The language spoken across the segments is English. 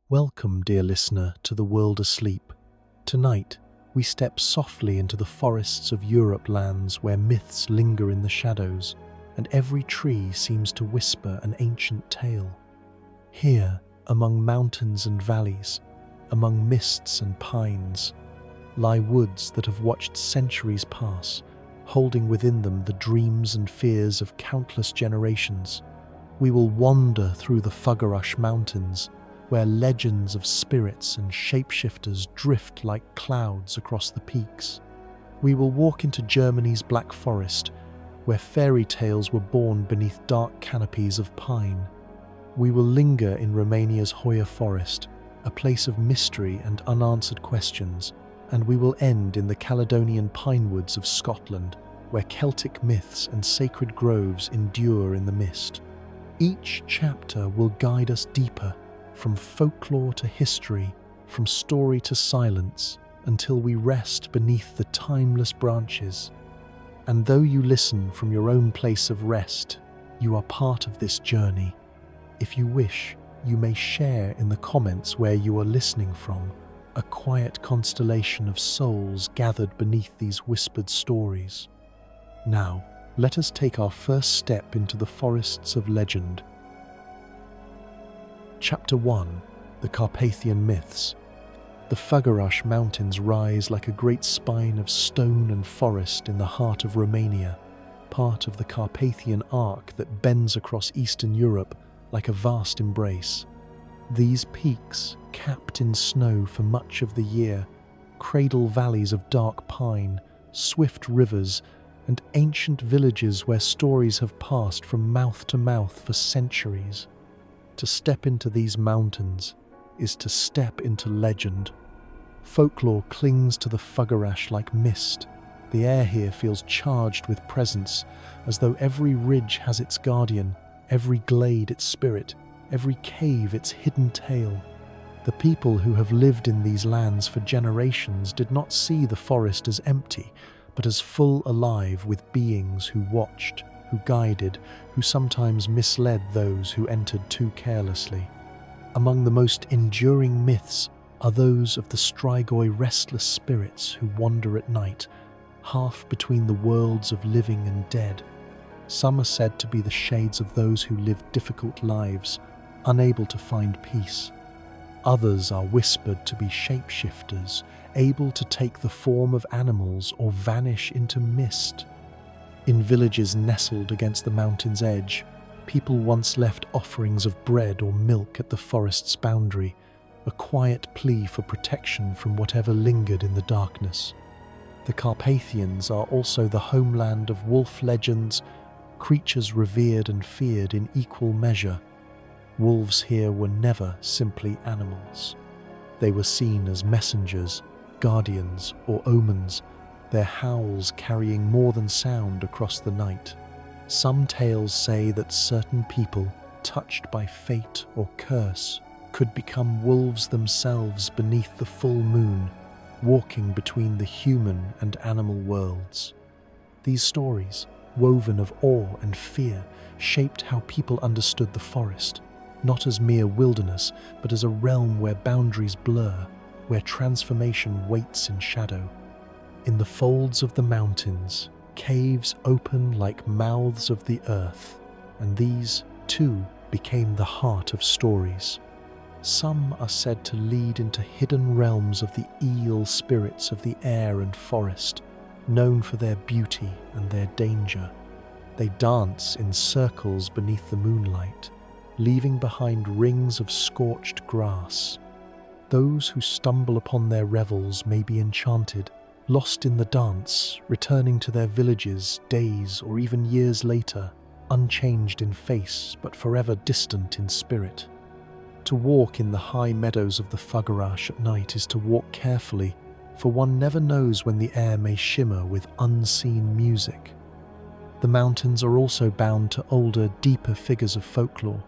Welcome, dear listener, to the world asleep. Tonight, we step softly into the forests of Europe lands where myths linger in the shadows, and every tree seems to whisper an ancient tale. Here, among mountains and valleys, among mists and pines, lie woods that have watched centuries pass, holding within them the dreams and fears of countless generations. We will wander through the Fuggerush Mountains, where legends of spirits and shapeshifters drift like clouds across the peaks. We will walk into Germany's Black Forest, where fairy tales were born beneath dark canopies of pine. We will linger in Romania's Hoia Forest, a place of mystery and unanswered questions, and we will end in the Caledonian pinewoods of Scotland, where Celtic myths and sacred groves endure in the mist. Each chapter will guide us deeper, from folklore to history, from story to silence, until we rest beneath the timeless branches. And though you listen from your own place of rest, you are part of this journey. If you wish, you may share in the comments where you are listening from, a quiet constellation of souls gathered beneath these whispered stories. Now, let us take our first step into the forests of legend. Chapter 1. The Carpathian Myths. The Fuggerush Mountains rise like a great spine of stone and forest in the heart of Romania, part of the Carpathian arc that bends across Eastern Europe like a vast embrace. These peaks, capped in snow for much of the year, cradle valleys of dark pine, swift rivers, and ancient villages where stories have passed from mouth to mouth for centuries. To step into these mountains is to step into legend. Folklore clings to the Fuggerush like mist. The air here feels charged with presence, as though every ridge has its guardian, every glade its spirit, every cave its hidden tale. The people who have lived in these lands for generations did not see the forest as empty, but as full alive with beings who watched, who guided, who sometimes misled those who entered too carelessly. Among the most enduring myths are those of the Strigoi restless spirits who wander at night, half between the worlds of living and dead. Some are said to be the shades of those who lived difficult lives, unable to find peace. Others are whispered to be shapeshifters, able to take the form of animals or vanish into mist. In villages nestled against the mountain's edge, people once left offerings of bread or milk at the forest's boundary, a quiet plea for protection from whatever lingered in the darkness. The Carpathians are also the homeland of wolf legends, creatures revered and feared in equal measure. Wolves here were never simply animals. They were seen as messengers, guardians, or omens, their howls carrying more than sound across the night. Some tales say that certain people, touched by fate or curse, could become wolves themselves beneath the full moon, walking between the human and animal worlds. These stories, woven of awe and fear, shaped how people understood the forest, not as mere wilderness, but as a realm where boundaries blur, where transformation waits in shadow. In the folds of the mountains, caves open like mouths of the earth, and these, too, became the heart of stories. Some are said to lead into hidden realms of the eel spirits of the air and forest, known for their beauty and their danger. They dance in circles beneath the moonlight, leaving behind rings of scorched grass. Those who stumble upon their revels may be enchanted, lost in the dance, returning to their villages days or even years later, unchanged in face but forever distant in spirit. To walk in the high meadows of the Fuggerush at night is to walk carefully, for one never knows when the air may shimmer with unseen music. The mountains are also bound to older, deeper figures of folklore.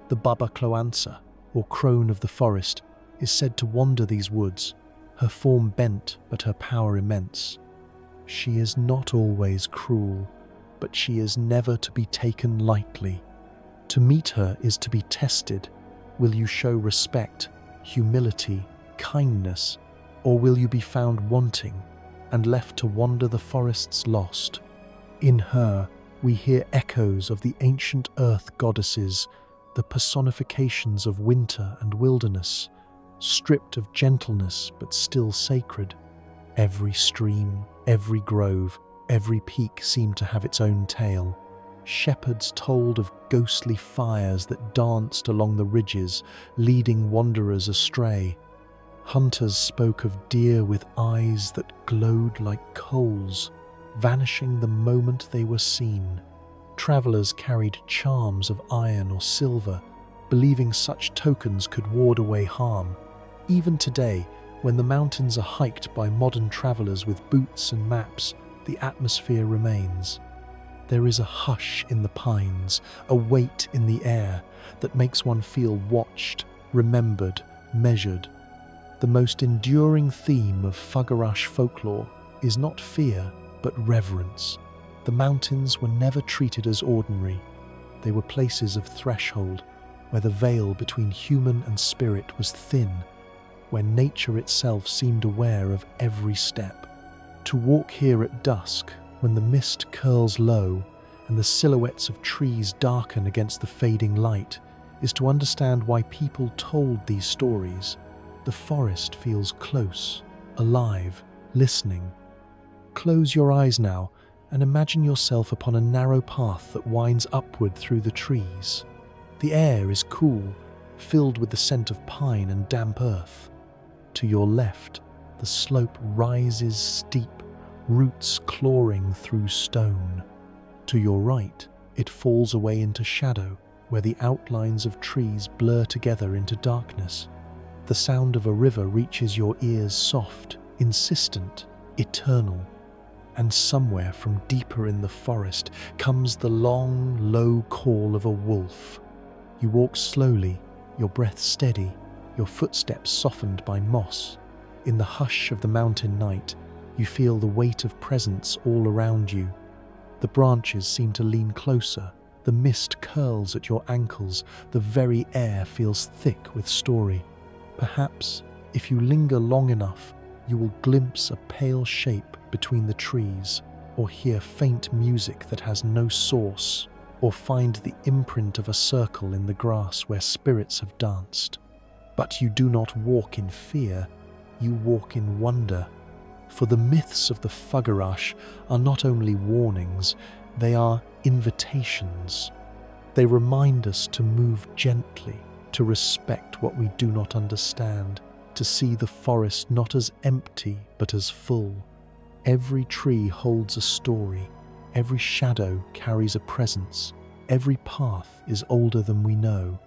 The Baba Cloansa, or crone of the forest, is said to wander these woods, her form bent but her power immense. She is not always cruel, but she is never to be taken lightly. To meet her is to be tested. Will you show respect, humility, kindness, or will you be found wanting and left to wander the forests lost? In her, we hear echoes of the ancient earth goddesses, the personifications of winter and wilderness, stripped of gentleness but still sacred. Every stream, every grove, every peak seemed to have its own tale. Shepherds told of ghostly fires that danced along the ridges, leading wanderers astray. Hunters spoke of deer with eyes that glowed like coals, vanishing the moment they were seen. Travelers carried charms of iron or silver, believing such tokens could ward away harm. Even today, when the mountains are hiked by modern travelers with boots and maps, the atmosphere remains. There is a hush in the pines, a weight in the air that makes one feel watched, remembered, measured. The most enduring theme of Fagarash folklore is not fear, but reverence. The mountains were never treated as ordinary. They were places of threshold, where the veil between human and spirit was thin, where nature itself seemed aware of every step. To walk here at dusk, when the mist curls low and the silhouettes of trees darken against the fading light, is to understand why people told these stories. The forest feels close, alive, listening. Close your eyes now and imagine yourself upon a narrow path that winds upward through the trees. The air is cool, filled with the scent of pine and damp earth. To your left, the slope rises steep, roots clawing through stone. To your right, it falls away into shadow, where the outlines of trees blur together into darkness. The sound of a river reaches your ears soft, insistent, eternal. And somewhere from deeper in the forest comes the long, low call of a wolf. You walk slowly, your breath steady, your footsteps softened by moss. In the hush of the mountain night, you feel the weight of presence all around you. The branches seem to lean closer, the mist curls at your ankles, the very air feels thick with story. Perhaps, if you linger long enough, you will glimpse a pale shape between the trees, or hear faint music that has no source, or find the imprint of a circle in the grass where spirits have danced. But you do not walk in fear, you walk in wonder. For the myths of the Fagarash are not only warnings, they are invitations. They remind us to move gently, to respect what we do not understand, to see the forest not as empty but as full. Every tree holds a story, every shadow carries a presence, every path is older than we know.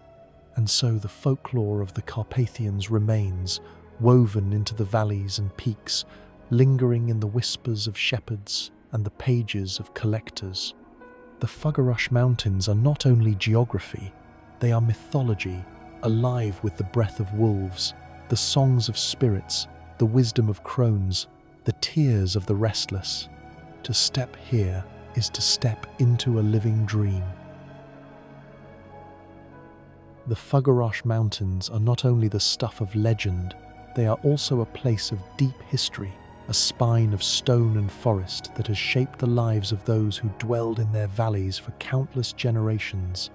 And so the folklore of the Carpathians remains, woven into the valleys and peaks, lingering in the whispers of shepherds and the pages of collectors. The Fagarash Mountains are not only geography, they are mythology, alive with the breath of wolves, the songs of spirits, the wisdom of crones, the tears of the restless. To step here is to step into a living dream. The Fagarash Mountains are not only the stuff of legend, they are also a place of deep history, a spine of stone and forest that has shaped the lives of those who dwelled in their valleys for countless generations.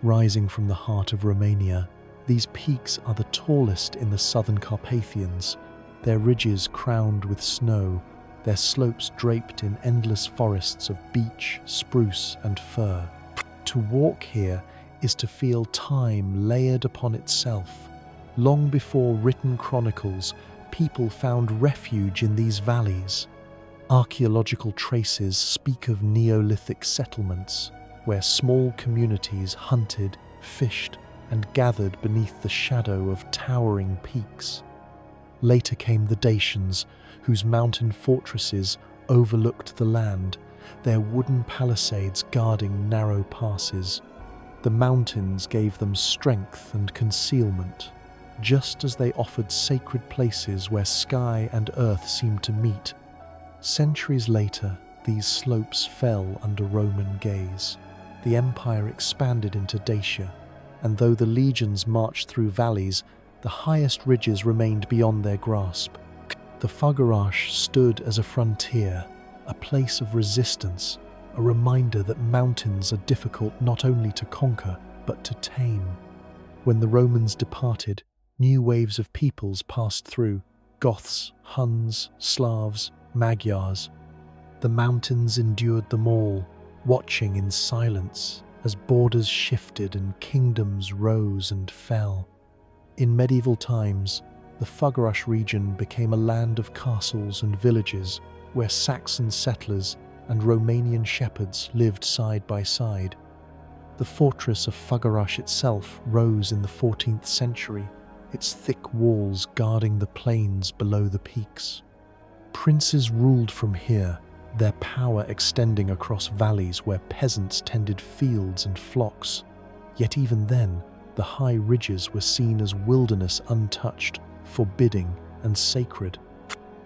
Rising from the heart of Romania, these peaks are the tallest in the southern Carpathians, their ridges crowned with snow, their slopes draped in endless forests of beech, spruce, and fir. To walk here is to feel time layered upon itself. Long before written chronicles, people found refuge in these valleys. Archaeological traces speak of Neolithic settlements, where small communities hunted, fished, and gathered beneath the shadow of towering peaks. Later came the Dacians, whose mountain fortresses overlooked the land, their wooden palisades guarding narrow passes. The mountains gave them strength and concealment, just as they offered sacred places where sky and earth seemed to meet. Centuries later, these slopes fell under Roman gaze. The empire expanded into Dacia, and though the legions marched through valleys, the highest ridges remained beyond their grasp. The Fagarash stood as a frontier, a place of resistance, a reminder that mountains are difficult not only to conquer, but to tame. When the Romans departed, new waves of peoples passed through: Goths, Huns, Slavs, Magyars. The mountains endured them all, watching in silence as borders shifted and kingdoms rose and fell. In medieval times, the Fagarash region became a land of castles and villages where Saxon settlers and Romanian shepherds lived side by side. The fortress of Fagarash itself rose in the 14th century, its thick walls guarding the plains below the peaks. Princes ruled from here, their power extending across valleys where peasants tended fields and flocks. Yet even then, the high ridges were seen as wilderness untouched, forbidding and sacred.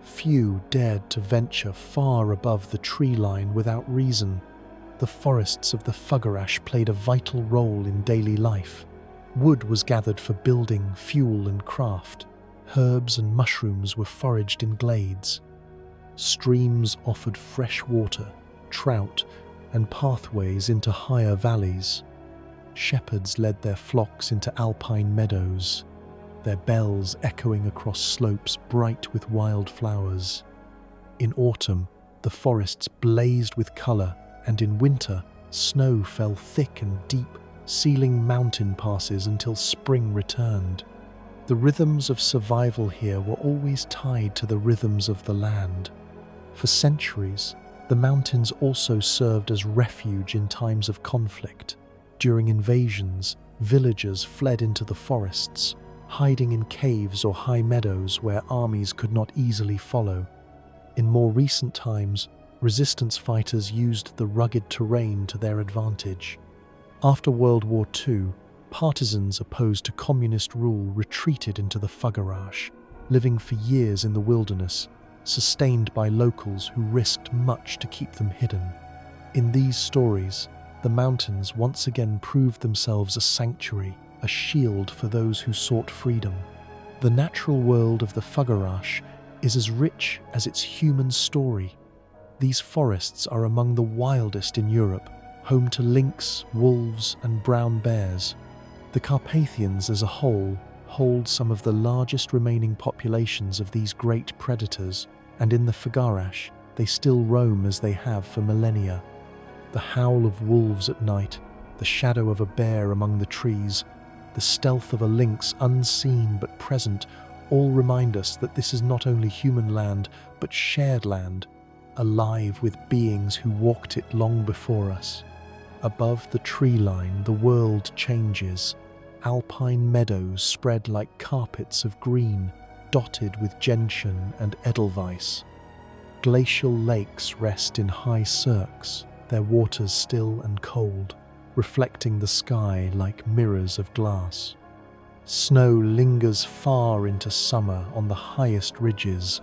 Few dared to venture far above the tree line without reason. The forests of the Fagarash played a vital role in daily life. Wood was gathered for building, fuel and craft. Herbs and mushrooms were foraged in glades. Streams offered fresh water, trout, and pathways into higher valleys. Shepherds led their flocks into alpine meadows, their bells echoing across slopes bright with wildflowers. In autumn, the forests blazed with colour, and in winter, snow fell thick and deep, sealing mountain passes until spring returned. The rhythms of survival here were always tied to the rhythms of the land. For centuries, the mountains also served as refuge in times of conflict. During invasions, villagers fled into the forests, hiding in caves or high meadows where armies could not easily follow. In more recent times, resistance fighters used the rugged terrain to their advantage. After World War II, partisans opposed to communist rule retreated into the Fagarash, living for years in the wilderness, sustained by locals who risked much to keep them hidden. In these stories, the mountains once again proved themselves a sanctuary, a shield for those who sought freedom. The natural world of the Fagarash is as rich as its human story. These forests are among the wildest in Europe, home to lynx, wolves, and brown bears. The Carpathians as a whole hold some of the largest remaining populations of these great predators, and in the Fagarash, they still roam as they have for millennia. The howl of wolves at night, the shadow of a bear among the trees, the stealth of a lynx unseen but present, all remind us that this is not only human land, but shared land, alive with beings who walked it long before us. Above the tree line, the world changes. Alpine meadows spread like carpets of green, dotted with gentian and edelweiss. Glacial lakes rest in high cirques, their waters still and cold, reflecting the sky like mirrors of glass. Snow lingers far into summer on the highest ridges,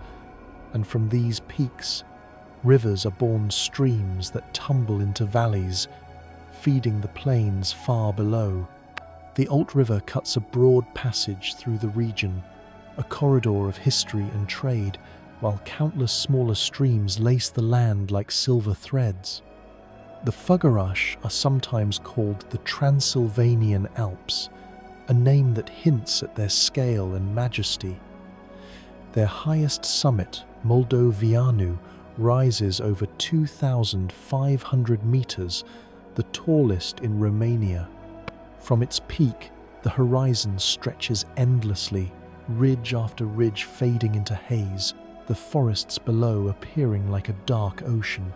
and from these peaks, rivers are born streams that tumble into valleys, feeding the plains far below. The Alt River cuts a broad passage through the region, a corridor of history and trade, while countless smaller streams lace the land like silver threads. The Fagarash are sometimes called the Transylvanian Alps, a name that hints at their scale and majesty. Their highest summit, Moldovianu, rises over 2,500 meters, the tallest in Romania. From its peak, the horizon stretches endlessly, ridge after ridge fading into haze, the forests below appearing like a dark ocean.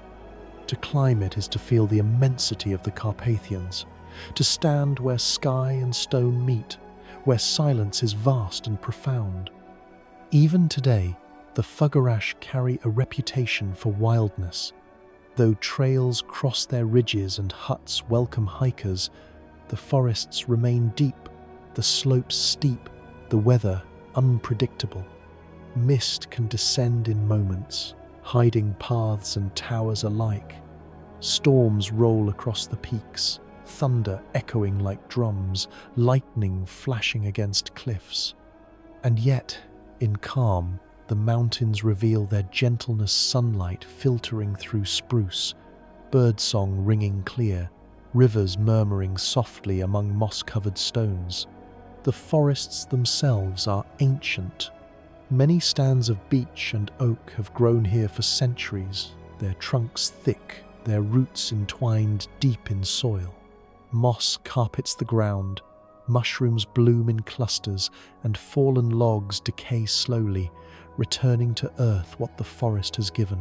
To climb it is to feel the immensity of the Carpathians, to stand where sky and stone meet, where silence is vast and profound. Even today, the Fagarash carry a reputation for wildness. Though trails cross their ridges and huts welcome hikers, the forests remain deep, the slopes steep, the weather unpredictable. Mist can descend in moments, hiding paths and towers alike. Storms roll across the peaks, thunder echoing like drums, lightning flashing against cliffs. And yet, in calm, the mountains reveal their gentleness, sunlight filtering through spruce, birdsong ringing clear, rivers murmuring softly among moss-covered stones. The forests themselves are ancient. Many stands of beech and oak have grown here for centuries, their trunks thick, their roots entwined deep in soil. Moss carpets the ground, mushrooms bloom in clusters, and fallen logs decay slowly, returning to earth what the forest has given.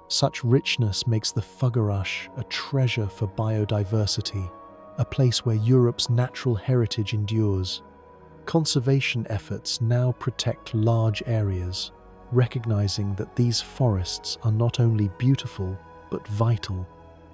Such richness makes the Fugarash a treasure for biodiversity, a place where Europe's natural heritage endures. Conservation efforts now protect large areas, recognizing that these forests are not only beautiful but vital.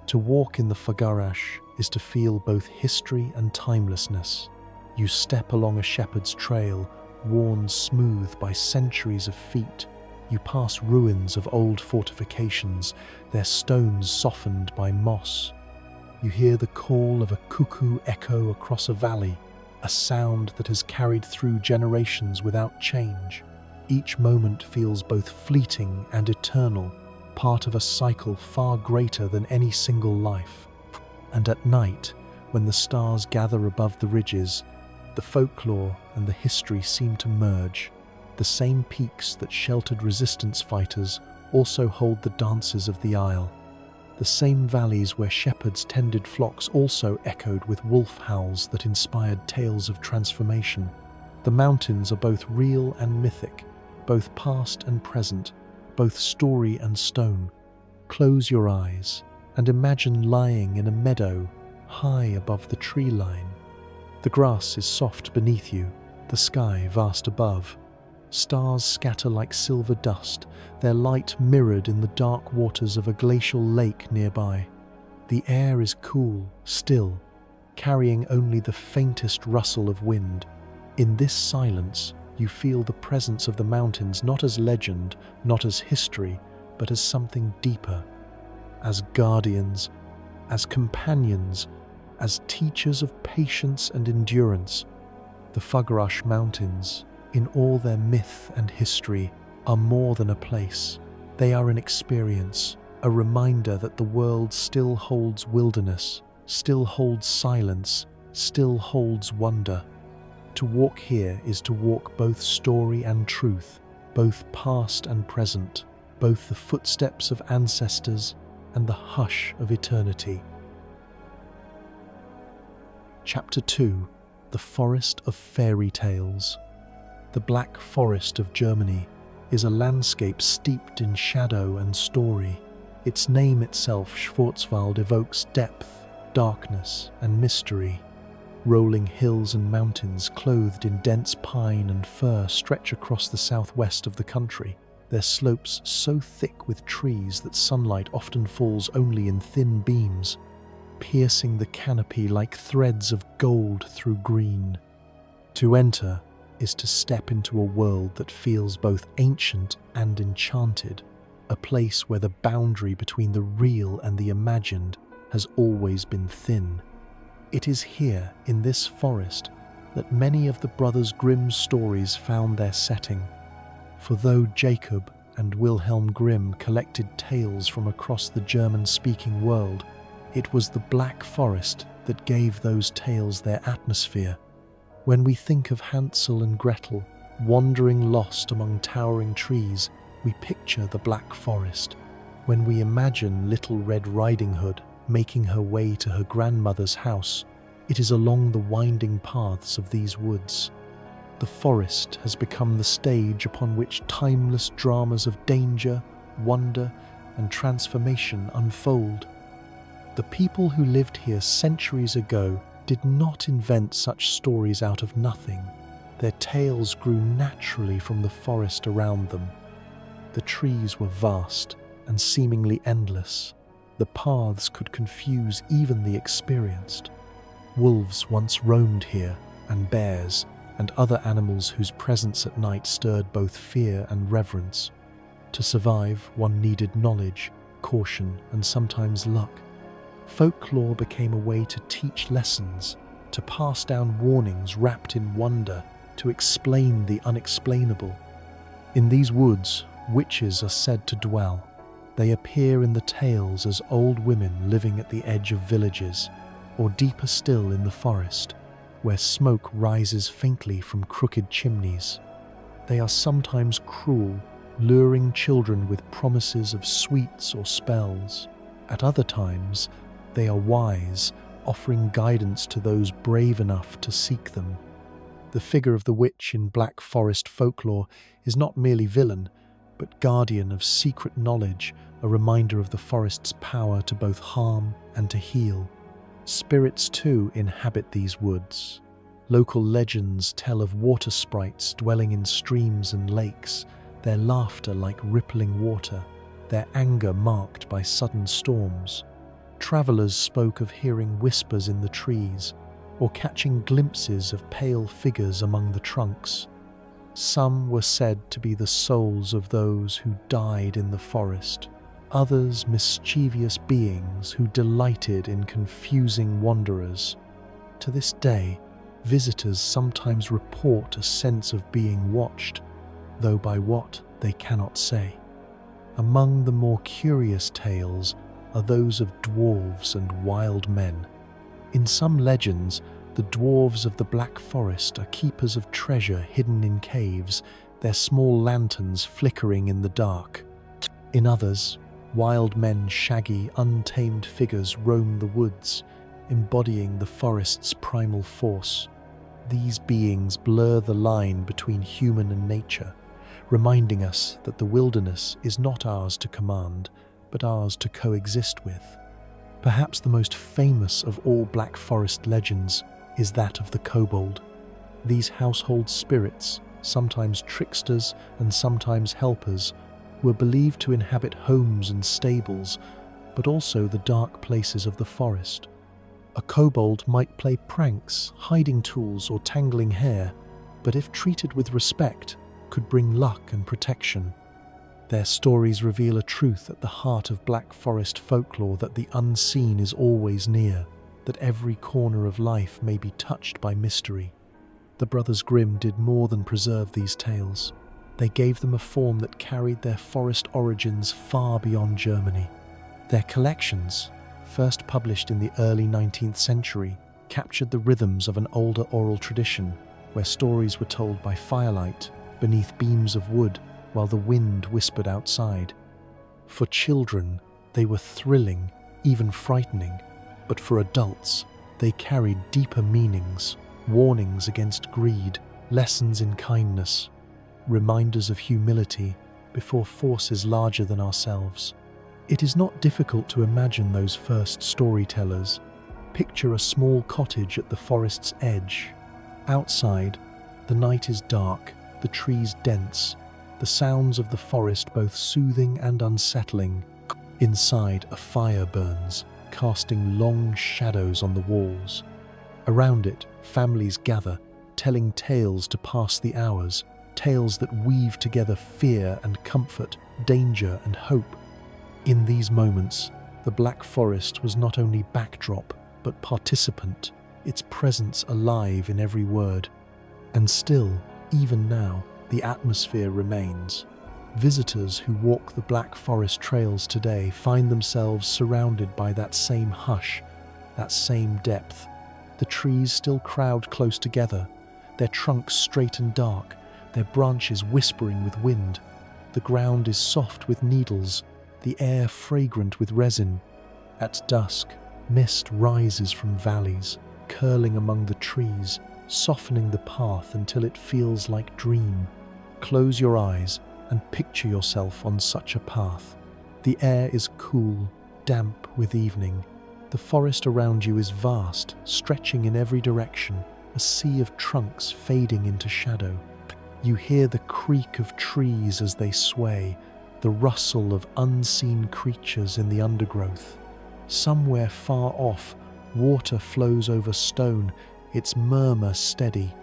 To walk in the Fugarash is to feel both history and timelessness. You step along a shepherd's trail, worn smooth by centuries of feet. You pass ruins of old fortifications, their stones softened by moss. You hear the call of a cuckoo echo across a valley, a sound that has carried through generations without change. Each moment feels both fleeting and eternal, part of a cycle far greater than any single life. And at night, when the stars gather above the ridges, the folklore and the history seem to merge. The same peaks that sheltered resistance fighters also hold the dances of the Isle. The same valleys where shepherds tended flocks also echoed with wolf howls that inspired tales of transformation. The mountains are both real and mythic, both past and present, both story and stone. Close your eyes and imagine lying in a meadow high above the tree line. The grass is soft beneath you, the sky vast above. Stars scatter like silver dust, their light mirrored in the dark waters of a glacial lake nearby. The air is cool, still, carrying only the faintest rustle of wind. In this silence, you feel the presence of the mountains not as legend, not as history, but as something deeper. As guardians, as companions, as teachers of patience and endurance. The Fugarash Mountains, in all their myth and history, are more than a place. They are an experience, a reminder that the world still holds wilderness, still holds silence, still holds wonder. To walk here is to walk both story and truth, both past and present, both the footsteps of ancestors and the hush of eternity. Chapter 2: The Forest of Fairy Tales. The Black Forest of Germany is a landscape steeped in shadow and story. Its name itself, Schwarzwald, evokes depth, darkness, and mystery. Rolling hills and mountains clothed in dense pine and fir stretch across the southwest of the country, their slopes so thick with trees that sunlight often falls only in thin beams, piercing the canopy like threads of gold through green. To enter is to step into a world that feels both ancient and enchanted, a place where the boundary between the real and the imagined has always been thin. It is here, in this forest, that many of the Brothers Grimm's stories found their setting. For though Jacob and Wilhelm Grimm collected tales from across the German-speaking world, it was the Black Forest that gave those tales their atmosphere. When we think of Hansel and Gretel wandering lost among towering trees, we picture the Black Forest. When we imagine Little Red Riding Hood making her way to her grandmother's house, it is along the winding paths of these woods. The forest has become the stage upon which timeless dramas of danger, wonder, and transformation unfold. The people who lived here centuries ago did not invent such stories out of nothing. Their tales grew naturally from the forest around them. The trees were vast and seemingly endless. The paths could confuse even the experienced. Wolves once roamed here, and bears, and other animals whose presence at night stirred both fear and reverence. To survive, one needed knowledge, caution, and sometimes luck. Folklore became a way to teach lessons, to pass down warnings wrapped in wonder, to explain the unexplainable. In these woods, witches are said to dwell. They appear in the tales as old women living at the edge of villages, or deeper still in the forest, where smoke rises faintly from crooked chimneys. They are sometimes cruel, luring children with promises of sweets or spells. At other times, they are wise, offering guidance to those brave enough to seek them. The figure of the witch in Black Forest folklore is not merely villain, but guardian of secret knowledge, a reminder of the forest's power to both harm and to heal. Spirits too inhabit these woods. Local legends tell of water sprites dwelling in streams and lakes, their laughter like rippling water, their anger marked by sudden storms. Travelers spoke of hearing whispers in the trees, or catching glimpses of pale figures among the trunks. Some were said to be the souls of those who died in the forest, others mischievous beings who delighted in confusing wanderers. To this day, visitors sometimes report a sense of being watched, though by what they cannot say. Among the more curious tales are those of dwarves and wild men. In some legends, the dwarves of the Black Forest are keepers of treasure hidden in caves, their small lanterns flickering in the dark. In others, wild men's shaggy, untamed figures roam the woods, embodying the forest's primal force. These beings blur the line between human and nature, reminding us that the wilderness is not ours to command, but ours to coexist with. Perhaps the most famous of all Black Forest legends is that of the kobold. These household spirits, sometimes tricksters and sometimes helpers, were believed to inhabit homes and stables, but also the dark places of the forest. A kobold might play pranks, hiding tools or tangling hair, but if treated with respect, could bring luck and protection. Their stories reveal a truth at the heart of Black Forest folklore, that the unseen is always near, that every corner of life may be touched by mystery. The Brothers Grimm did more than preserve these tales. They gave them a form that carried their forest origins far beyond Germany. Their collections, first published in the early 19th century, captured the rhythms of an older oral tradition, where stories were told by firelight, beneath beams of wood, while the wind whispered outside. For children, they were thrilling, even frightening, but for adults, they carried deeper meanings, warnings against greed, lessons in kindness, reminders of humility before forces larger than ourselves. It is not difficult to imagine those first storytellers. Picture a small cottage at the forest's edge. Outside, the night is dark, the trees dense, the sounds of the forest both soothing and unsettling. Inside, a fire burns, casting long shadows on the walls. Around it, families gather, telling tales to pass the hours, tales that weave together fear and comfort, danger and hope. In these moments, the Black Forest was not only backdrop, but participant, its presence alive in every word. And still, even now, the atmosphere remains. Visitors who walk the Black Forest trails today find themselves surrounded by that same hush, that same depth. The trees still crowd close together, their trunks straight and dark, their branches whispering with wind. The ground is soft with needles, the air fragrant with resin. At dusk, mist rises from valleys, curling among the trees, softening the path until it feels like dream. Close your eyes and picture yourself on such a path. The air is cool, damp with evening. The forest around you is vast, stretching in every direction, a sea of trunks fading into shadow. You hear the creak of trees as they sway, the rustle of unseen creatures in the undergrowth. Somewhere far off, water flows over stone, its murmur steady.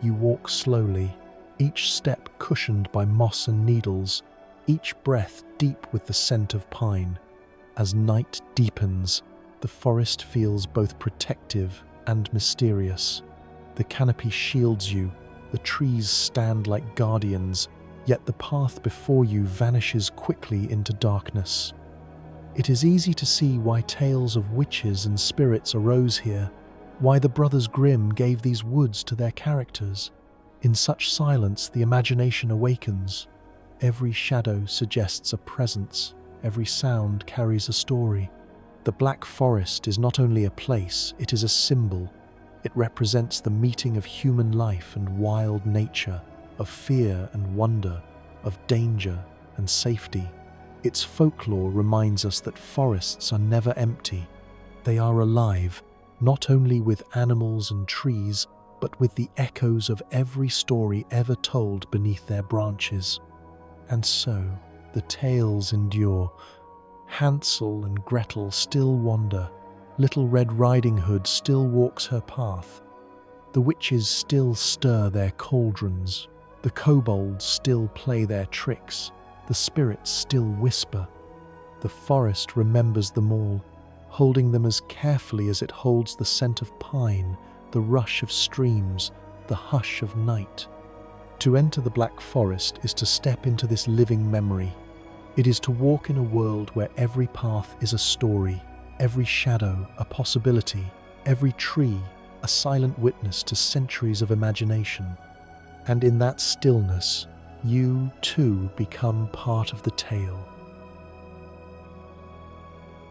You walk slowly, each step cushioned by moss and needles, each breath deep with the scent of pine. As night deepens, the forest feels both protective and mysterious. The canopy shields you, The trees stand like guardians, yet the path before you vanishes quickly into darkness. It is easy to see why tales of witches and spirits arose here, why the Brothers Grimm gave these woods to their characters. In such silence, the imagination awakens. Every shadow suggests a presence, every sound carries a story. The Black Forest is not only a place, it is a symbol. It represents the meeting of human life and wild nature, of fear and wonder, of danger and safety. Its folklore reminds us that forests are never empty. They are alive, not only with animals and trees, but with the echoes of every story ever told beneath their branches. And so, the tales endure. Hansel and Gretel still wander. Little Red Riding Hood still walks her path. The witches still stir their cauldrons. The kobolds still play their tricks. The spirits still whisper. The forest remembers them all, holding them as carefully as it holds the scent of pine, the rush of streams, the hush of night. To enter the Black Forest is to step into this living memory. It is to walk in a world where every path is a story, every shadow a possibility, every tree a silent witness to centuries of imagination. And in that stillness, you too become part of the tale.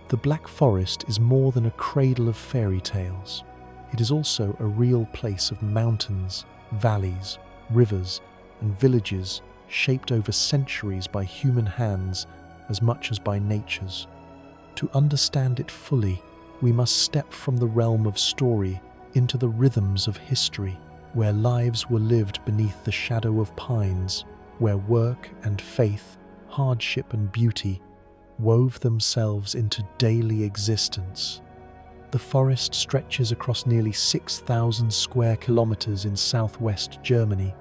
The Black Forest is more than a cradle of fairy tales. It is also a real place of mountains, valleys, rivers, and villages shaped over centuries by human hands as much as by nature's. To understand it fully, we must step from the realm of story into the rhythms of history, where lives were lived beneath the shadow of pines, where work and faith, hardship and beauty wove themselves into daily existence. The forest stretches across nearly 6,000 square kilometers in southwest Germany,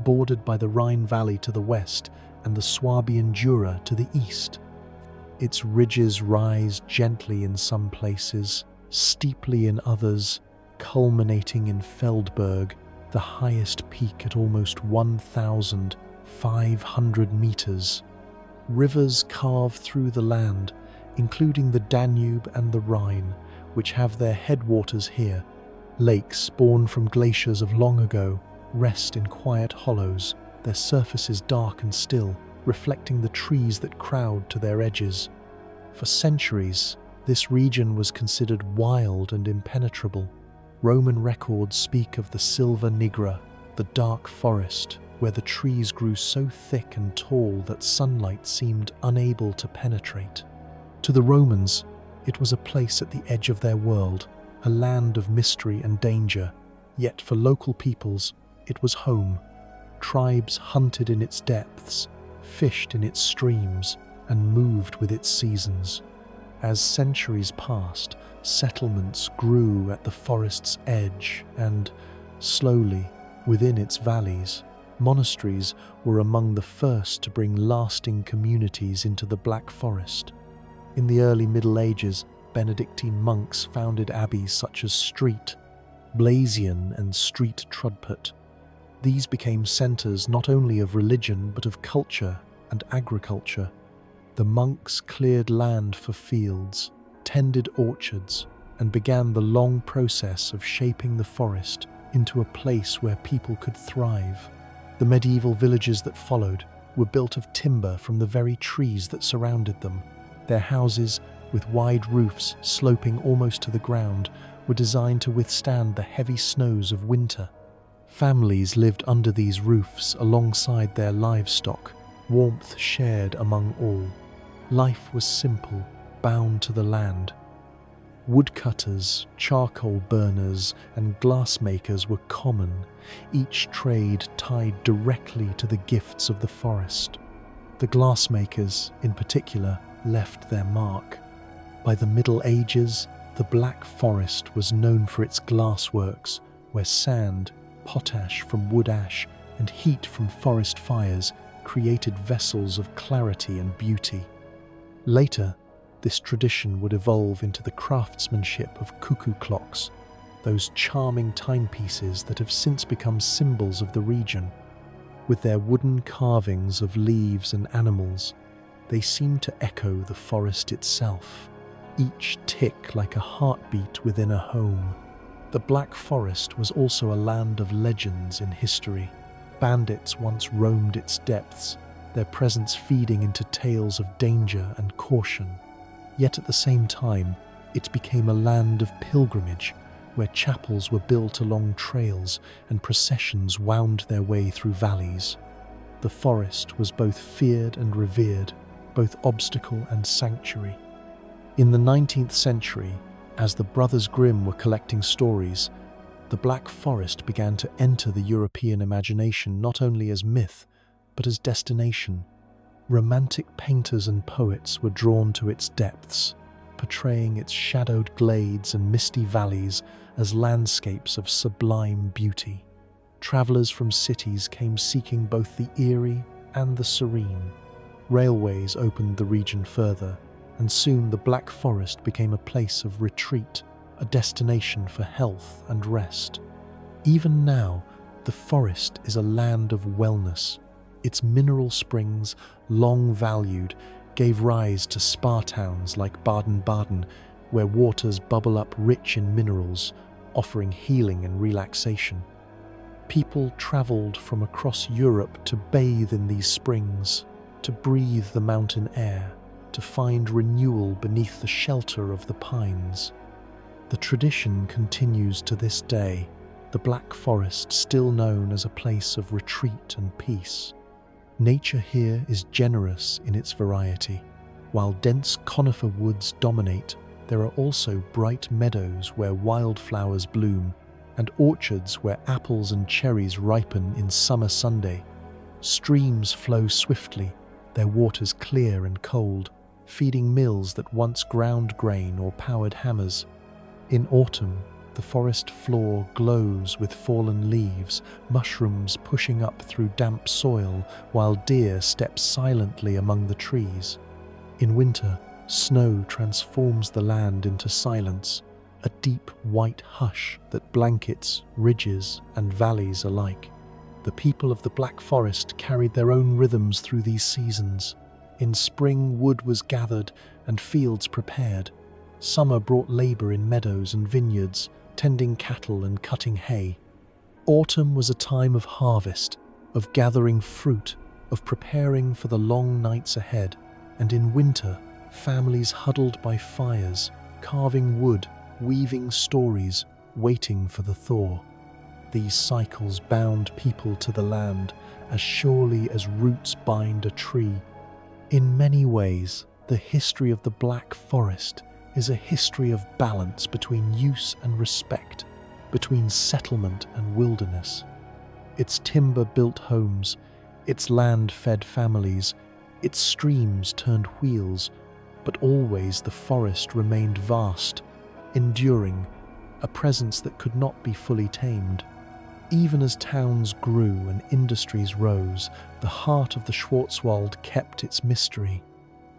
bordered by the Rhine Valley to the west and the Swabian Jura to the east. Its ridges rise gently in some places, steeply in others, culminating in Feldberg, the highest peak at almost 1,500 meters. Rivers carve through the land, including the Danube and the Rhine, which have their headwaters here. Lakes born from glaciers of long ago rest in quiet hollows, their surfaces dark and still, reflecting the trees that crowd to their edges. For centuries, this region was considered wild and impenetrable. Roman records speak of the Silva Nigra, the dark forest, where the trees grew so thick and tall that sunlight seemed unable to penetrate. To the Romans, it was a place at the edge of their world, a land of mystery and danger. Yet for local peoples, it was home. Tribes hunted in its depths, fished in its streams, and moved with its seasons. As centuries passed, settlements grew at the forest's edge and, slowly, within its valleys, monasteries were among the first to bring lasting communities into the Black Forest. In the early Middle Ages, Benedictine monks founded abbeys such as Street, Blasian, and Street Trudput. These became centres not only of religion but of culture and agriculture. The monks cleared land for fields, tended orchards, and began the long process of shaping the forest into a place where people could thrive. The medieval villages that followed were built of timber from the very trees that surrounded them. Their houses, with wide roofs sloping almost to the ground, were designed to withstand the heavy snows of winter. Families lived under these roofs alongside their livestock, warmth shared among all. Life was simple, bound to the land. Woodcutters, charcoal burners, and glassmakers were common, each trade tied directly to the gifts of the forest. The glassmakers, in particular, left their mark. By the Middle Ages, the Black Forest was known for its glassworks, where sand, potash from wood ash, and heat from forest fires created vessels of clarity and beauty. Later, this tradition would evolve into the craftsmanship of cuckoo clocks, those charming timepieces that have since become symbols of the region. With their wooden carvings of leaves and animals, they seem to echo the forest itself, each tick like a heartbeat within a home. The Black Forest was also a land of legends in history. Bandits once roamed its depths, their presence feeding into tales of danger and caution. Yet at the same time, it became a land of pilgrimage, where chapels were built along trails and processions wound their way through valleys. The forest was both feared and revered, both obstacle and sanctuary. In the 19th century, as the Brothers Grimm were collecting stories, the Black Forest began to enter the European imagination not only as myth, but as destination. Romantic painters and poets were drawn to its depths, portraying its shadowed glades and misty valleys as landscapes of sublime beauty. Travelers from cities came seeking both the eerie and the serene. Railways opened the region further, and soon the Black Forest became a place of retreat, a destination for health and rest. Even now, the forest is a land of wellness. Its mineral springs, long valued, gave rise to spa towns like Baden-Baden, where waters bubble up rich in minerals, offering healing and relaxation. People traveled from across Europe to bathe in these springs, to breathe the mountain air, to find renewal beneath the shelter of the pines. The tradition continues to this day, the Black Forest still known as a place of retreat and peace. Nature here is generous in its variety. While dense conifer woods dominate, there are also bright meadows where wildflowers bloom, and orchards where apples and cherries ripen in summer Sunday. Streams flow swiftly, their waters clear and cold, feeding mills that once ground grain or powered hammers. In autumn, the forest floor glows with fallen leaves, mushrooms pushing up through damp soil, while deer step silently among the trees. In winter, snow transforms the land into silence, a deep white hush that blankets ridges and valleys alike. The people of the Black Forest carried their own rhythms through these seasons. In spring, wood was gathered and fields prepared. Summer brought labor in meadows and vineyards, tending cattle and cutting hay. Autumn was a time of harvest, of gathering fruit, of preparing for the long nights ahead. And in winter, families huddled by fires, carving wood, weaving stories, waiting for the thaw. These cycles bound people to the land as surely as roots bind a tree. In many ways, the history of the Black Forest is a history of balance between use and respect, between settlement and wilderness. Its timber-built homes, its land-fed families, its streams turned wheels, but always the forest remained vast, enduring, a presence that could not be fully tamed. Even as towns grew and industries rose, the heart of the Schwarzwald kept its mystery.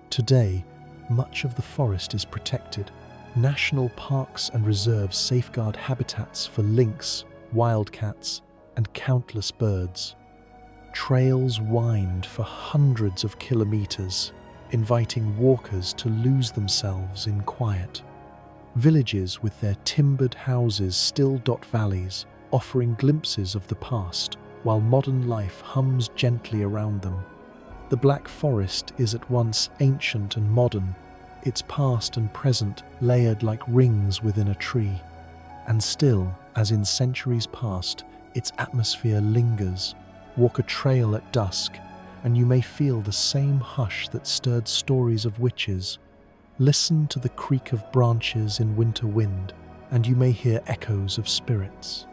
Today, much of the forest is protected. National parks and reserves safeguard habitats for lynx, wildcats, and countless birds. Trails wind for hundreds of kilometers, inviting walkers to lose themselves in quiet. Villages with their timbered houses still dot valleys, offering glimpses of the past, while modern life hums gently around them. The Black Forest is at once ancient and modern, its past and present layered like rings within a tree. And still, as in centuries past, its atmosphere lingers. Walk a trail at dusk, and you may feel the same hush that stirred stories of witches. Listen to the creak of branches in winter wind, and you may hear echoes of spirits.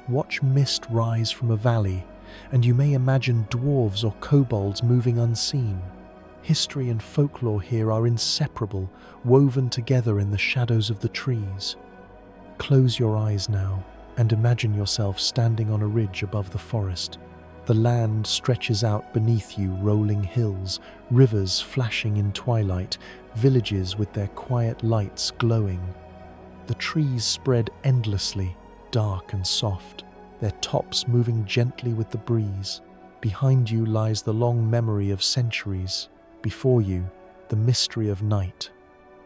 Watch mist rise from a valley, and you may imagine dwarves or kobolds moving unseen. History and folklore here are inseparable, woven together in the shadows of the trees. Close your eyes now, and imagine yourself standing on a ridge above the forest. The land stretches out beneath you, rolling hills, rivers flashing in twilight, villages with their quiet lights glowing. The trees spread endlessly, dark and soft, their tops moving gently with the breeze. Behind you lies the long memory of centuries. Before you, the mystery of night.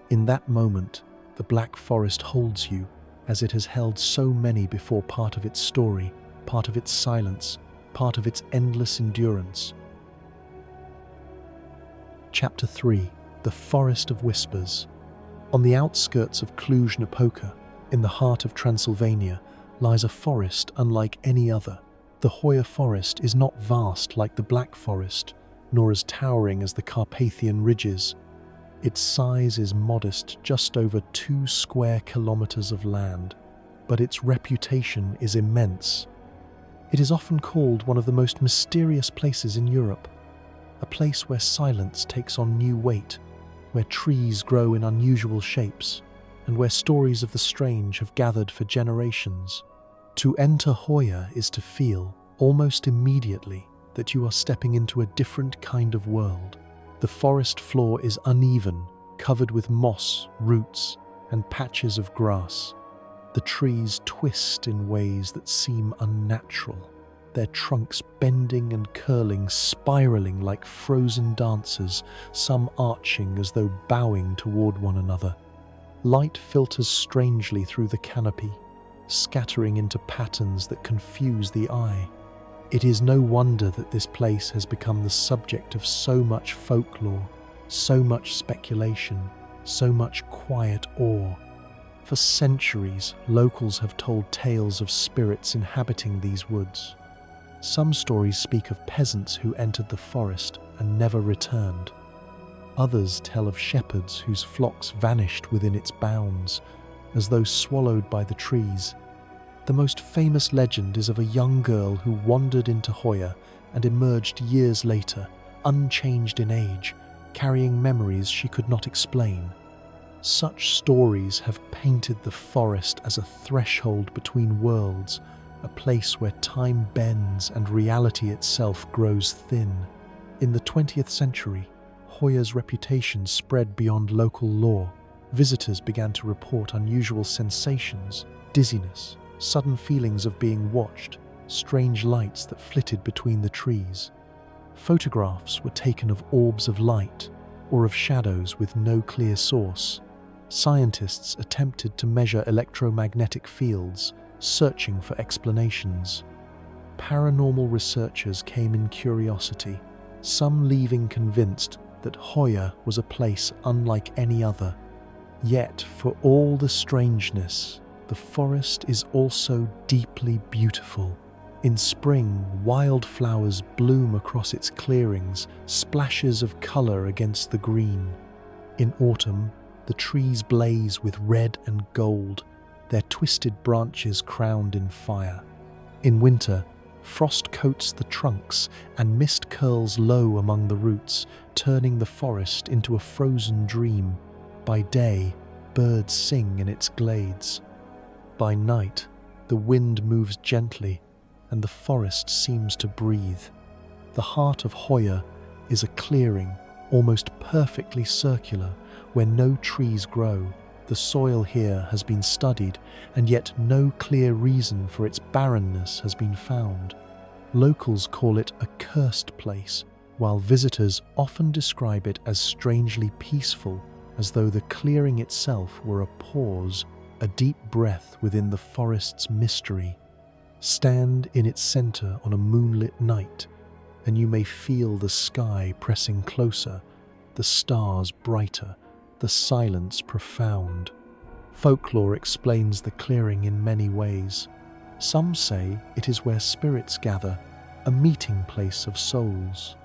In that moment, the Black Forest holds you, as it has held so many before, part of its story, part of its silence, part of its endless endurance. Chapter 3. The Forest of Whispers. On the outskirts of Cluj-Napoca, in the heart of Transylvania, lies a forest unlike any other. The Hoya forest is not vast like the Black Forest, nor as towering as the Carpathian ridges. Its size is modest, just over 2 square kilometers of land, but its reputation is immense. It is often called one of the most mysterious places in Europe, a place where silence takes on new weight, where trees grow in unusual shapes, and where stories of the strange have gathered for generations. To enter Hoya is to feel, almost immediately, that you are stepping into a different kind of world. The forest floor is uneven, covered with moss, roots, and patches of grass. The trees twist in ways that seem unnatural, their trunks bending and curling, spiraling like frozen dancers, some arching as though bowing toward one another. Light filters strangely through the canopy, scattering into patterns that confuse the eye. It is no wonder that this place has become the subject of so much folklore, so much speculation, so much quiet awe. For centuries, locals have told tales of spirits inhabiting these woods. Some stories speak of peasants who entered the forest and never returned. Others tell of shepherds whose flocks vanished within its bounds, as though swallowed by the trees. The most famous legend is of a young girl who wandered into Hoya and emerged years later, unchanged in age, carrying memories she could not explain. Such stories have painted the forest as a threshold between worlds, a place where time bends and reality itself grows thin. In the 20th century, Hoya's reputation spread beyond local law. Visitors began to report unusual sensations, dizziness, sudden feelings of being watched, strange lights that flitted between the trees. Photographs were taken of orbs of light or of shadows with no clear source. Scientists attempted to measure electromagnetic fields, searching for explanations. Paranormal researchers came in curiosity, some leaving convinced that Hoya was a place unlike any other. Yet, for all the strangeness, the forest is also deeply beautiful. In spring, wildflowers bloom across its clearings, splashes of color against the green. In autumn, the trees blaze with red and gold, their twisted branches crowned in fire. In winter, frost coats the trunks and mist curls low among the roots, turning the forest into a frozen dream. By day, birds sing in its glades. By night, the wind moves gently and the forest seems to breathe. The heart of Hoya is a clearing, almost perfectly circular, where no trees grow. The soil here has been studied, and yet no clear reason for its barrenness has been found. Locals call it a cursed place, while visitors often describe it as strangely peaceful, as though the clearing itself were a pause, a deep breath within the forest's mystery. Stand in its center on a moonlit night, and you may feel the sky pressing closer, the stars brighter, the silence profound. Folklore explains the clearing in many ways. Some say it is where spirits gather, a meeting place of souls.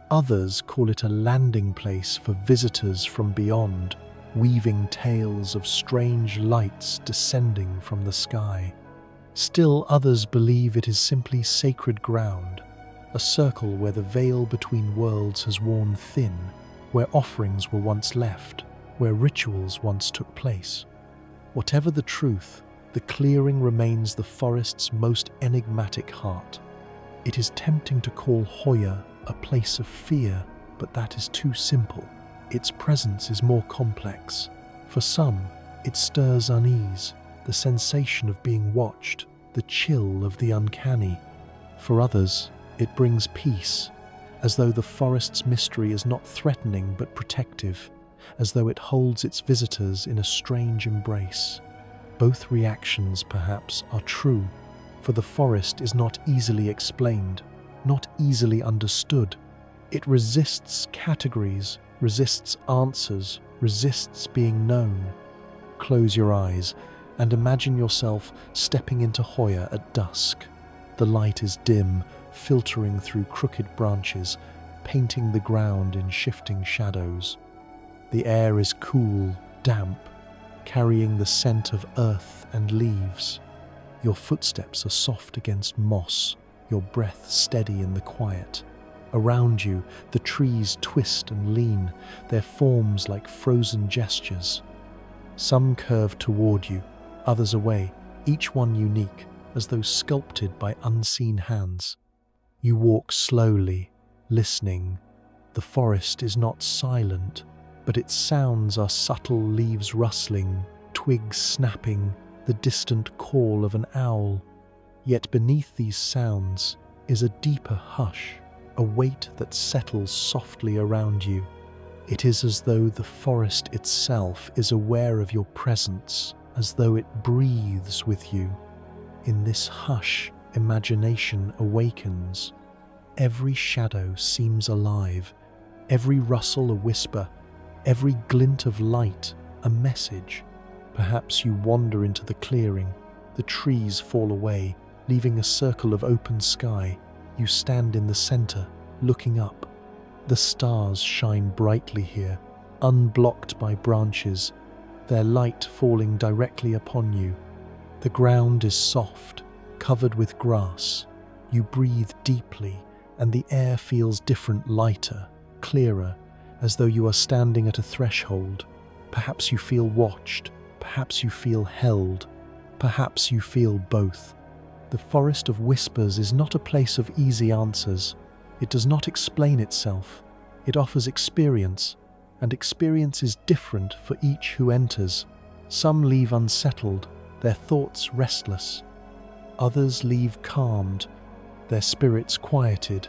Others call it a landing place for visitors from beyond, weaving tales of strange lights descending from the sky. Still others believe it is simply sacred ground, a circle where the veil between worlds has worn thin, where offerings were once left, where rituals once took place. Whatever the truth, the clearing remains the forest's most enigmatic heart. It is tempting to call Hoya a place of fear, but that is too simple. Its presence is more complex. For some, It stirs unease, the sensation of being watched, the chill of the uncanny. For others, it brings peace, as though the forest's mystery is not threatening but protective, as though it holds its visitors in a strange embrace. Both reactions, perhaps, are true, for the forest is not easily explained, not easily understood. It resists categories, resists answers, resists being known. Close your eyes and imagine yourself stepping into Hoya at dusk. The light is dim, filtering through crooked branches, painting the ground in shifting shadows. The air is cool, damp, carrying the scent of earth and leaves. Your footsteps are soft against moss, your breath steady in the quiet. Around you, the trees twist and lean, their forms like frozen gestures. Some curve toward you, others away, each one unique, as though sculpted by unseen hands. You walk slowly, listening. The forest is not silent, but its sounds are subtle leaves rustling, twigs snapping, the distant call of an owl. Yet beneath these sounds is a deeper hush, a weight that settles softly around you. It is as though the forest itself is aware of your presence, as though it breathes with you. In this hush, imagination awakens. Every shadow seems alive, every rustle a whisper, every glint of light a message. Perhaps you wander into the clearing, the trees fall away, leaving a circle of open sky. You stand in the center, looking up. The stars shine brightly here, unblocked by branches, their light falling directly upon you. The ground is soft, covered with grass. You breathe deeply, and the air feels different, lighter, clearer, as though you are standing at a threshold. Perhaps you feel watched, perhaps you feel held, perhaps you feel both. The forest of whispers is not a place of easy answers. It does not explain itself. It offers experience, and experience is different for each who enters. Some leave unsettled, their thoughts restless. Others leave calmed, their spirits quieted.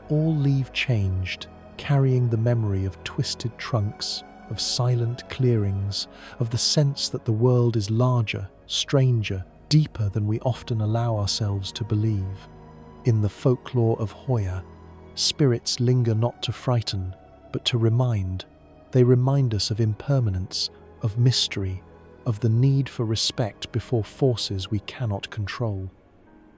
All leave changed, carrying the memory of twisted trunks, of silent clearings, of the sense that the world is larger, stranger, deeper than we often allow ourselves to believe. In the folklore of Hoya, spirits linger not to frighten, but to remind. They remind us of impermanence, of mystery, of the need for respect before forces we cannot control.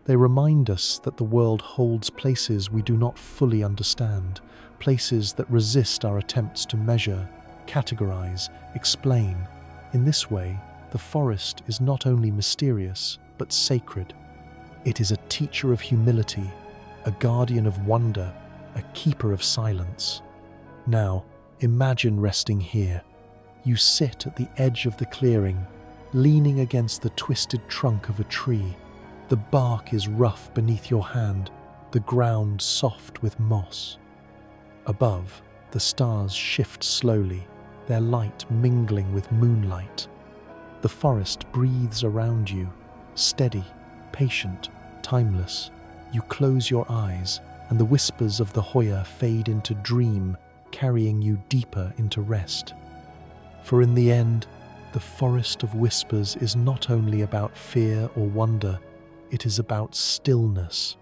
They remind us that the world holds places we do not fully understand, places that resist our attempts to measure, categorize, explain. In this way, the forest is not only mysterious, but sacred. It is a teacher of humility, a guardian of wonder, a keeper of silence. Now, imagine resting here. You sit at the edge of the clearing, leaning against the twisted trunk of a tree. The bark is rough beneath your hand, the ground soft with moss. Above, the stars shift slowly, their light mingling with moonlight. The forest breathes around you, steady, patient, timeless. You close your eyes, and the whispers of the Hoya fade into dream, carrying you deeper into rest. For in the end, the forest of whispers is not only about fear or wonder, it is about stillness.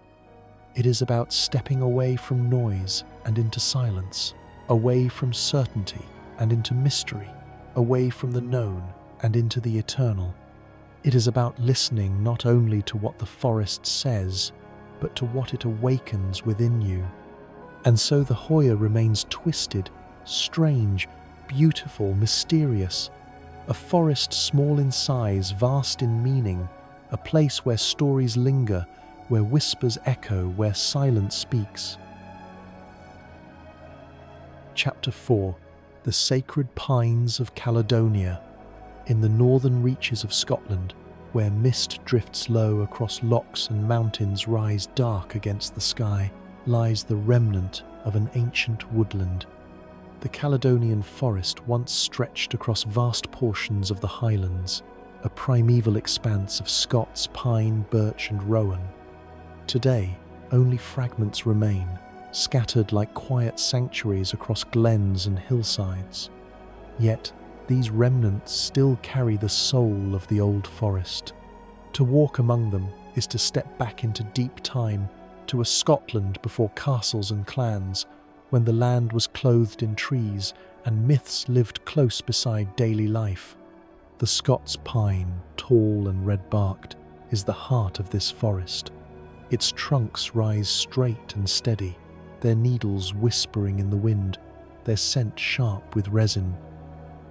It is about stepping away from noise and into silence, away from certainty and into mystery, away from the known and into the eternal. It is about listening not only to what the forest says, but to what it awakens within you. And so the Hoya remains twisted, strange, beautiful, mysterious, a forest small in size, vast in meaning, a place where stories linger, where whispers echo, where silence speaks. Chapter 4: The Sacred Pines of Caledonia. In the northern reaches of Scotland, where mist drifts low across lochs and mountains rise dark against the sky, lies the remnant of an ancient woodland. The Caledonian forest once stretched across vast portions of the highlands, a primeval expanse of Scots, pine, birch and rowan. Today, only fragments remain, scattered like quiet sanctuaries across glens and hillsides. Yet, these remnants still carry the soul of the old forest. To walk among them is to step back into deep time, to a Scotland before castles and clans, when the land was clothed in trees and myths lived close beside daily life. The Scots pine, tall and red-barked, is the heart of this forest. Its trunks rise straight and steady, their needles whispering in the wind, their scent sharp with resin.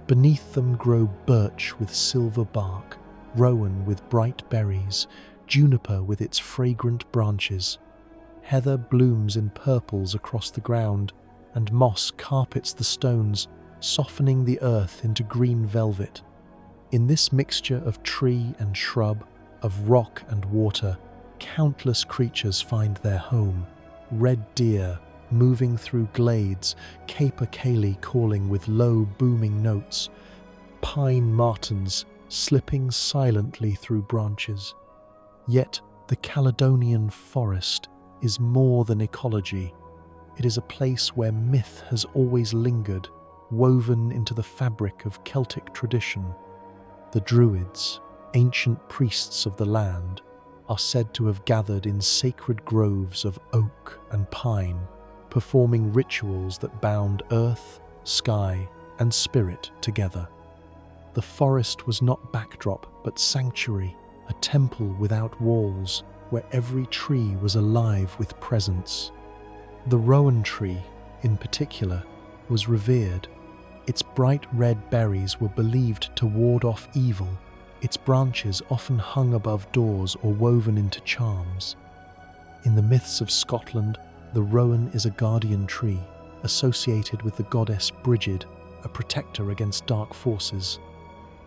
Beneath them grow birch with silver bark, rowan with bright berries, juniper with its fragrant branches. Heather blooms in purples across the ground, and moss carpets the stones, softening the earth into green velvet. In this mixture of tree and shrub, of rock and water, countless creatures find their home. Red deer moving through glades, capercaillie calling with low booming notes, pine martens slipping silently through branches. Yet the Caledonian forest is more than ecology. It is a place where myth has always lingered, woven into the fabric of Celtic tradition. The Druids, ancient priests of the land, are said to have gathered in sacred groves of oak and pine, performing rituals that bound earth, sky, and spirit together. The forest was not backdrop but sanctuary, a temple without walls, where every tree was alive with presence. The rowan tree, in particular, was revered. Its bright red berries were believed to ward off evil. Its branches often hung above doors or woven into charms. In the myths of Scotland, the rowan is a guardian tree, associated with the goddess Brigid, a protector against dark forces.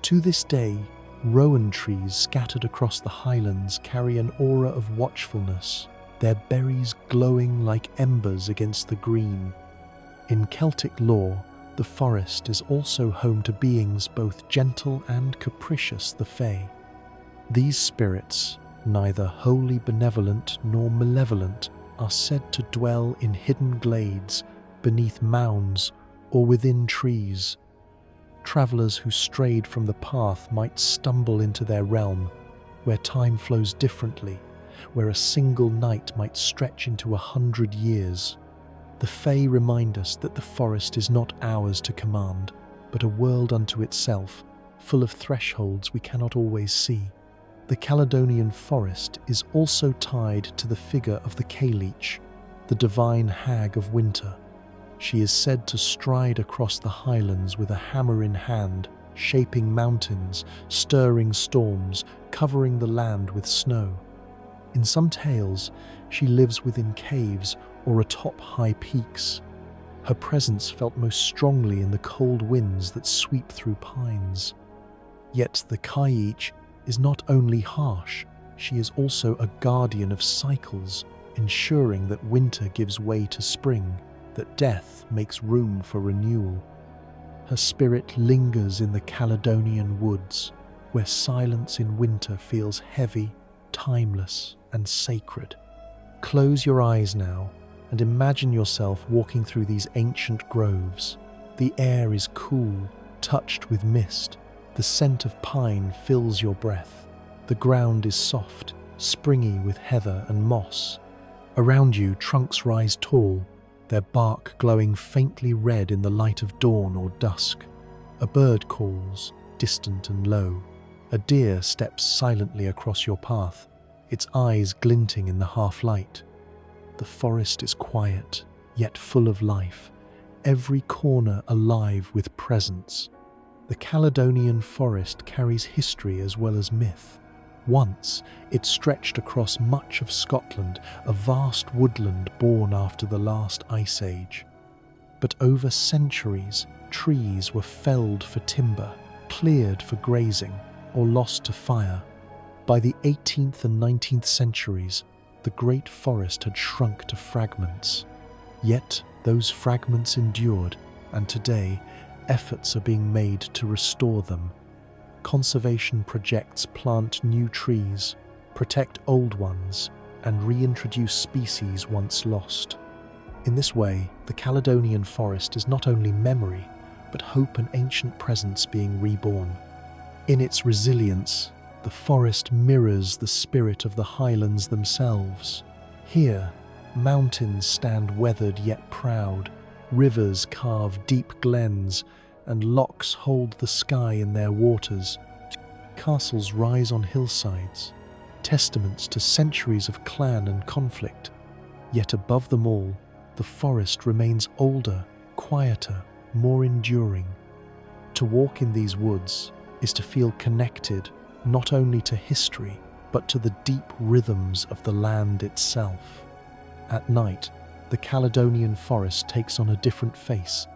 To this day, rowan trees scattered across the highlands carry an aura of watchfulness, their berries glowing like embers against the green. In Celtic lore, the forest is also home to beings both gentle and capricious, the Fae. These spirits, neither wholly benevolent nor malevolent, are said to dwell in hidden glades, beneath mounds, or within trees. Travellers who strayed from the path might stumble into their realm, where time flows differently, where a single night might stretch into 100 years. The Fae remind us that the forest is not ours to command, but a world unto itself, full of thresholds we cannot always see. The Caledonian forest is also tied to the figure of the Cailleach, the divine hag of winter. She is said to stride across the highlands with a hammer in hand, shaping mountains, stirring storms, covering the land with snow. In some tales, she lives within caves or atop high peaks. Her presence felt most strongly in the cold winds that sweep through pines. Yet the Cailleach is not only harsh, she is also a guardian of cycles, ensuring that winter gives way to spring, that death makes room for renewal. Her spirit lingers in the Caledonian woods, where silence in winter feels heavy, timeless, and sacred. Close your eyes now and imagine yourself walking through these ancient groves. The air is cool, touched with mist. The scent of pine fills your breath. The ground is soft, springy with heather and moss. Around you, trunks rise tall, their bark glowing faintly red in the light of dawn or dusk. A bird calls, distant and low. A deer steps silently across your path, its eyes glinting in the half-light. The forest is quiet, yet full of life, every corner alive with presence. The Caledonian forest carries history as well as myth. Once, it stretched across much of Scotland, a vast woodland born after the last ice age. But over centuries, trees were felled for timber, cleared for grazing, or lost to fire. By the 18th and 19th centuries, the great forest had shrunk to fragments. Yet those fragments endured, and today, efforts are being made to restore them. Conservation projects plant new trees, protect old ones, and reintroduce species once lost. In this way, the Caledonian forest is not only memory, but hope and ancient presence being reborn. In its resilience, the forest mirrors the spirit of the highlands themselves. Here, mountains stand weathered yet proud, rivers carve deep glens, and lochs hold the sky in their waters. Castles rise on hillsides, testaments to centuries of clan and conflict. Yet above them all, the forest remains older, quieter, more enduring. To walk in these woods is to feel connected not only to history, but to the deep rhythms of the land itself. At night, the Caledonian forest takes on a different face.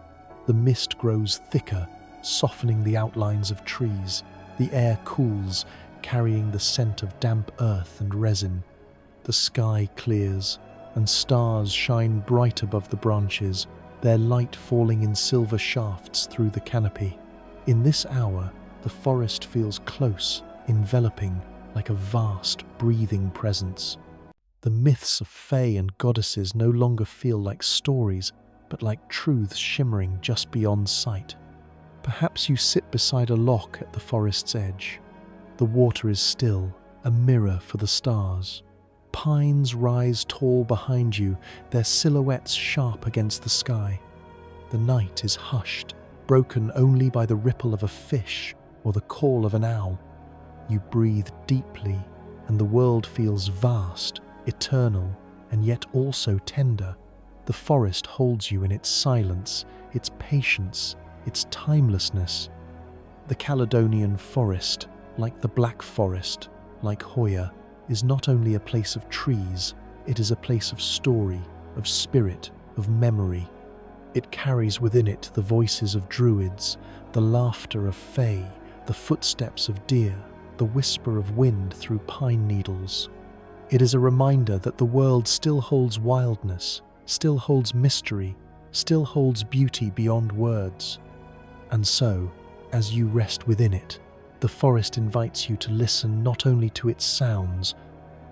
The mist grows thicker, softening the outlines of trees. The air cools, carrying the scent of damp earth and resin. The sky clears, and stars shine bright above the branches, their light falling in silver shafts through the canopy. In this hour, the forest feels close, enveloping, like a vast, breathing presence. The myths of fae and goddesses no longer feel like stories, but like truths shimmering just beyond sight. Perhaps you sit beside a loch at the forest's edge. The water is still, a mirror for the stars. Pines rise tall behind you, their silhouettes sharp against the sky. The night is hushed, broken only by the ripple of a fish or the call of an owl. You breathe deeply, and the world feels vast, eternal, and yet also tender. The forest holds you in its silence, its patience, its timelessness. The Caledonian forest, like the Black Forest, like Hoya, is not only a place of trees, it is a place of story, of spirit, of memory. It carries within it the voices of druids, the laughter of fae, the footsteps of deer, the whisper of wind through pine needles. It is a reminder that the world still holds wildness, still holds mystery, still holds beauty beyond words. And so, as you rest within it, the forest invites you to listen not only to its sounds,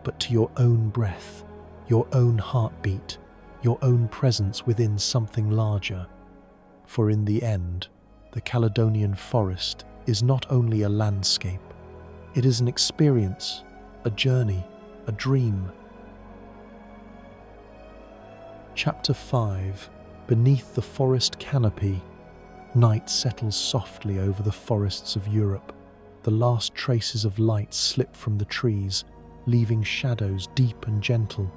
but to your own breath, your own heartbeat, your own presence within something larger. For in the end, the Caledonian forest is not only a landscape, it is an experience, a journey, a dream. Chapter 5. Beneath the forest canopy. Night settles softly over the forests of Europe. The last traces of light slip from the trees, leaving shadows deep and gentle.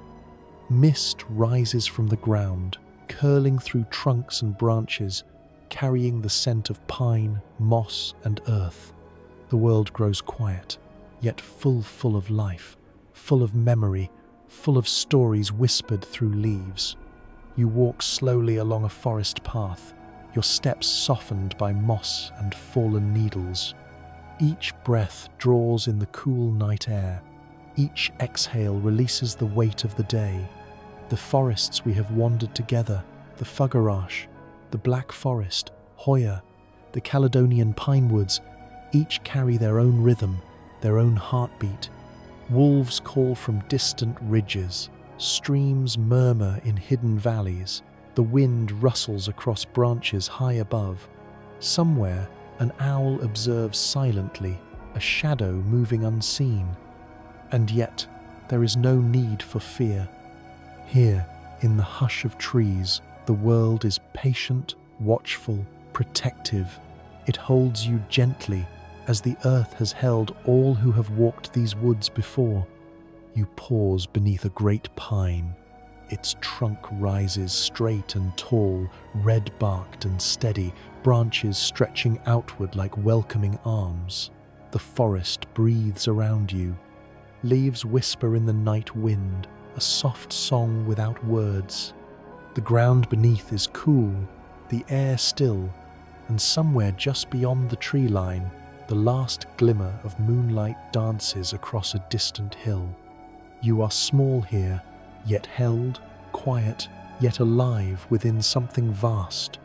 Mist rises from the ground, curling through trunks and branches, carrying the scent of pine, moss, and earth. The world grows quiet, yet full of life, full of memory, full of stories whispered through leaves. You walk slowly along a forest path, your steps softened by moss and fallen needles. Each breath draws in the cool night air. Each exhale releases the weight of the day. The forests we have wandered together, the Fugarash, the Black Forest, Hoya, the Caledonian pine woods, each carry their own rhythm, their own heartbeat. Wolves call from distant ridges, streams murmur in hidden valleys, the wind rustles across branches high above. Somewhere, an owl observes silently, a shadow moving unseen. And yet, there is no need for fear. Here, in the hush of trees, the world is patient, watchful, protective. It holds you gently, as the earth has held all who have walked these woods before. You pause beneath a great pine. Its trunk rises straight and tall, red-barked and steady, branches stretching outward like welcoming arms. The forest breathes around you. Leaves whisper in the night wind, a soft song without words. The ground beneath is cool, the air still, and somewhere just beyond the tree line, the last glimmer of moonlight dances across a distant hill. You are small here, yet held, quiet, yet alive within something vast.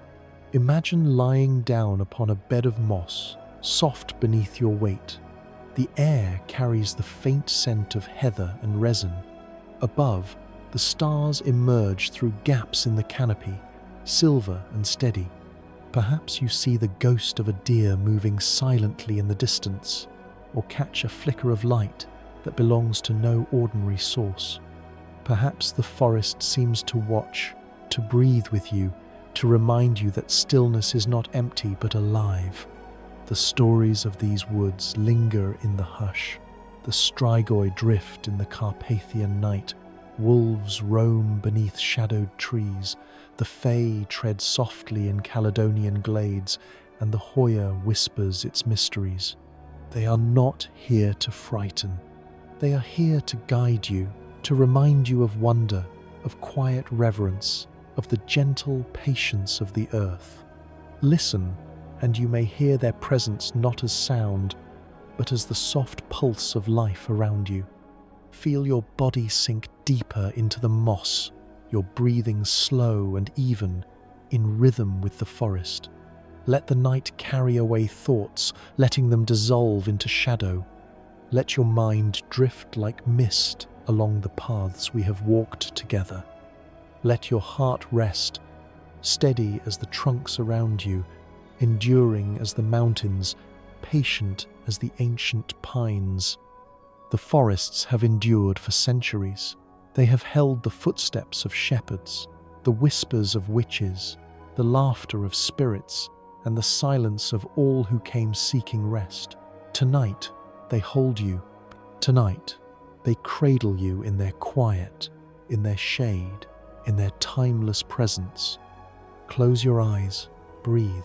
Imagine lying down upon a bed of moss, soft beneath your weight. The air carries the faint scent of heather and resin. Above, the stars emerge through gaps in the canopy, silver and steady. Perhaps you see the ghost of a deer moving silently in the distance, or catch a flicker of light that belongs to no ordinary source. Perhaps the forest seems to watch, to breathe with you, to remind you that stillness is not empty but alive. The stories of these woods linger in the hush. The strigoi drift in the Carpathian night. Wolves roam beneath shadowed trees. The fae tread softly in Caledonian glades, and the Hoya whispers its mysteries. They are not here to frighten. They are here to guide you, to remind you of wonder, of quiet reverence, of the gentle patience of the earth. Listen, and you may hear their presence not as sound, but as the soft pulse of life around you. Feel your body sink deeper into the moss, your breathing slow and even, in rhythm with the forest. Let the night carry away thoughts, letting them dissolve into shadow. Let your mind drift like mist along the paths we have walked together. Let your heart rest, steady as the trunks around you, enduring as the mountains, patient as the ancient pines. The forests have endured for centuries. They have held the footsteps of shepherds, the whispers of witches, the laughter of spirits, and the silence of all who came seeking rest. Tonight, they hold you. Tonight, they cradle you in their quiet, in their shade, in their timeless presence. Close your eyes, breathe.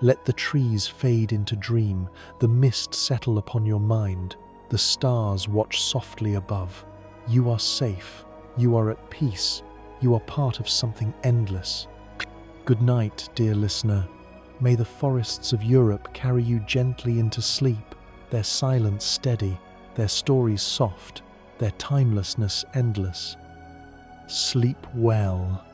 Let the trees fade into dream, the mist settle upon your mind, the stars watch softly above. You are safe, you are at peace, you are part of something endless. Good night, dear listener. May the forests of Europe carry you gently into sleep, their silence steady, their stories soft, their timelessness endless. Sleep well.